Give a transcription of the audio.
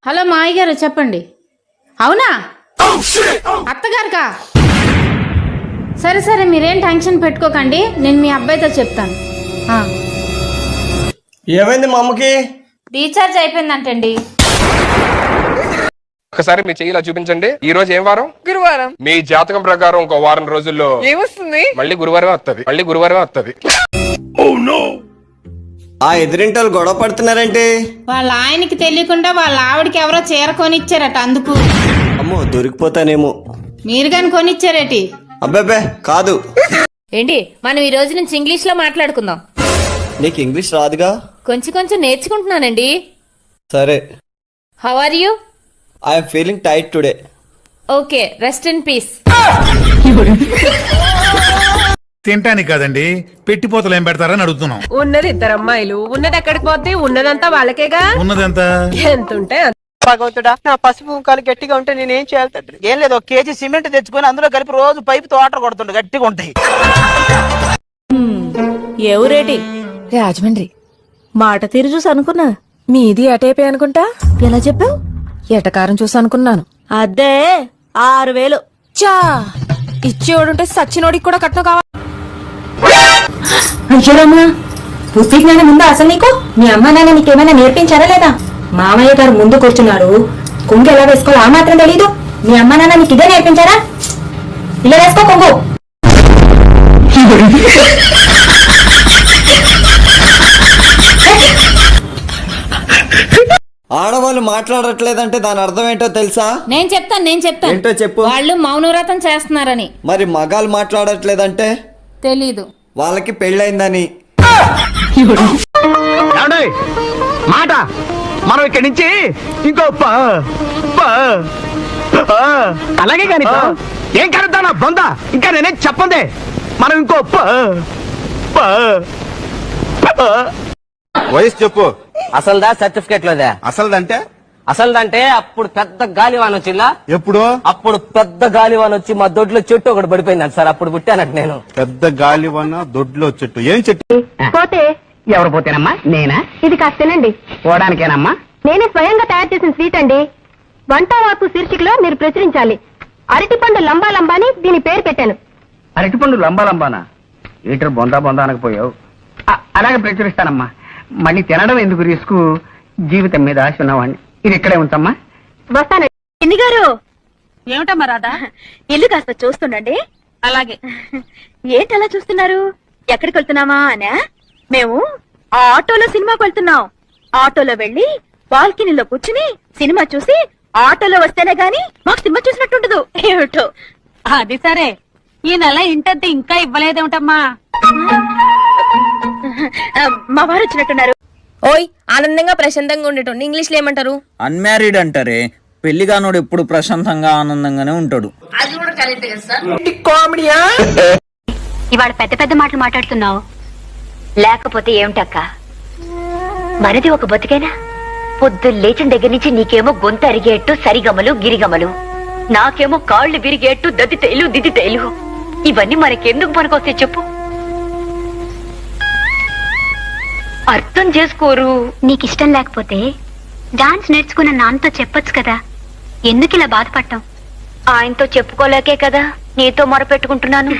Hello మావయ్య గారు చెప్పండి. అవునా అత్తగారికా? సరే సరే మీరేం టెన్షన్ పెట్టుకోకండి, నేను మీ అబ్బాయితో చెప్తాను. ఏమైంది మా అమ్మకి? రీఛార్జ్ అయిపోయిందంటండి. ఒకసారి మీ చెయ్యిలా చూపించండి. ఈ రోజు ఏం వారం? గురువారం. మీ జాతకం ప్రకారం ఇంకో వారం రోజుల్లో ఏమొస్తుంది? మళ్ళీ గురువారమే వస్తుంది. ఆ ఎదురింటోళ్ళు గొడవ పడుతున్నారంటే వాళ్ళ ఆయనకి తెలియకుండా వాళ్ళ ఆవిడకి ఎవరో చీర కొనిచ్చారట, అందుకు. అమ్మో దొరికిపోతానేమో. మీరు గాని కొనిచ్చారేటి? అబ్బాబే కాదు. ఏంటి, మనం ఈ రోజు నుంచి ఇంగ్లీష్ లో మాట్లాడుకుందాం. నీకు ఇంగ్లీష్ రాదుగా? కొంచెం కొంచెం నేర్చుకుంటున్నానండి. సరే. How are you? I'm feeling tight today. Okay, rest in peace. తింటానికి కాదండి, పెట్టిపోతలు ఏం పెడతారని అడుగుతున్నాం. ఉన్నది ఇద్దరు అమ్మాయిలు, ఉన్నది ఎక్కడికి పోతే ఉన్నదంతా వాళ్ళకేగా. ఉన్నదెంత? ఎంతుంటే భగవంతుడా, నా పసుపు ముఖాలు గట్టిగా ఉంటే నేనేం చేయాలి తండ్రి? ఏం లేదు, 1 కేజీ సిమెంట్ తెచ్చుకొని అందులో కలిపి రోజు పైపు తోట కొడుతుండే, గట్టిగా ఉంటాయి. ఏ ఊరేటి? రాజమండ్రి. మాట తీరు చూసి అనుకున్నా మీది అటైపోయి అనుకుంటా. ఎలా చెప్పావు? ఎటకారం చూసి అనుకున్నాను. అదే 6000. చా, ఇచ్చేవాడుంటే సచ్చినోడికి కూడా కట్నం కావాలి. అయ్యోరమ్మా, బుద్ధి జ్ఞానం ఉందా అసలు నీకు? మీ అమ్మ నాన్న నీకేమైనా నేర్పించారా లేదా? మామయ్య గారు ముందు కూర్చున్నారు, కొంగు ఎలా వేసుకోవాలో ఆ మాత్రం తెలీదు. మీ అమ్మ నాన్న నీకు ఇదే నేర్పించారా? ఇలా వేసుకో కొంగు. ఆడవాళ్ళు మాట్లాడట్లేదంటే దాని అర్థం ఏంటో తెలుసా? నేను చెప్తాను ఏంటో చెప్పు. వాళ్ళు మౌనవ్రతం చేస్తున్నారని. మరి మగాళ్ళు మాట్లాడట్లేదంటే? తెలీదు. వాళ్ళకి పెళ్ళైందని. మాట మనం ఇక్కడి నుంచి ఇంకో అలాగే కాని ఏం కలుద్దా నా బొంద, ఇంకా నేనేం చెప్పందే. మనం ఇంకో వయసు చెప్పు. అసలుదా సర్టిఫికేట్ లోదా? అసలుదంటే? అసలుదంటే అప్పుడు పెద్ద గాలివాన వచ్చిందా? ఎప్పుడు? అప్పుడు పెద్ద గాలివాన వచ్చి మా దొడ్లో చెట్టు ఒకటి పడిపోయింది సార్, అప్పుడు పుట్టానట్టు నేను. పెద్ద గాలివాన దొడ్లో చెట్టు. ఏం చెట్టు? పోతే ఎవరు పోతేనమ్మా? నేనా? ఇది కాస్త తినండి. పోవడానికేనమ్మా? నేనే స్వయంగా తయారు చేసిన స్వీట్ అండి. వంట వార్పు శీర్షికలో మీరు ప్రచురించాలి. అరటిపండు లంబా లంబా అని దీని పేరు పెట్టాను. అరటిపండు లంబానా? ఈటర్ బొందా అనకపోయావు. అలాగే ప్రచురిస్తానమ్మా. మళ్ళీ తినడం ఎందుకు రిస్క్? జీవితం మీద ఆశ ఉన్నవాడిని. ఇది ఇక్కడే ఉంచమ్మా. వస్తాను. ఎన్ని గారు? ఏమిటమ్మా రాదా? ఇల్లు కాస్త చూస్తుండండి. అలాగే. ఏంటి అలా చూస్తున్నారు? ఎక్కడికి వెళ్తున్నామా అనా? మేము ఆటోలో సినిమాకి వెళ్తున్నాం. ఆటోలో వెళ్లి బాల్కనీలో కూర్చుని సినిమా చూసి ఆటోలో వస్తేనే గాని మాకు సినిమా చూసినట్టుండదు. ఏమిటో. అది సరే, ఈ నెల ఇంటద్ది ఇంకా ఇవ్వలేదేమిటమ్మా? మా వారు వచ్చినట్టున్నారు. ఓయ్, ఆనందంగా ప్రశాంతంగా ఉండేటోండి ఇంగ్లీష్ లో ఏమంటారు? అన్మ్యారీడ్ అంటారే. పెళ్లిగానోడు ఎప్పుడు ప్రశాంతంగా ఆనందంగానే ఉంటాడు. ఇవాళ పెద్ద పెద్ద మాటలు మాట్లాడుతున్నావు. లేకపోతే ఏమిటక్క, మనది ఒక బతికేనా? పొద్దు లేచిన దగ్గర నుంచి నీకేమో గొంతు అరిగేట్టు సరిగమలు గిరిగమలు, నాకేమో కాళ్ళు విరిగేట్టు దద్దితేలు దిద్దితేలు. ఇవన్నీ మనకెందుకు పనికొస్తాయి చెప్పు? అర్థం చేసుకోరు. నీకిష్టం లేకపోతే డాన్స్ నేర్చుకున్న నాన్నతో చెప్పొచ్చు కదా. ఎందుకు ఇలా బాధపడటం? ఆయనతో చెప్పుకోలేకే కదా నీతో మొరపెట్టుకుంటున్నాను.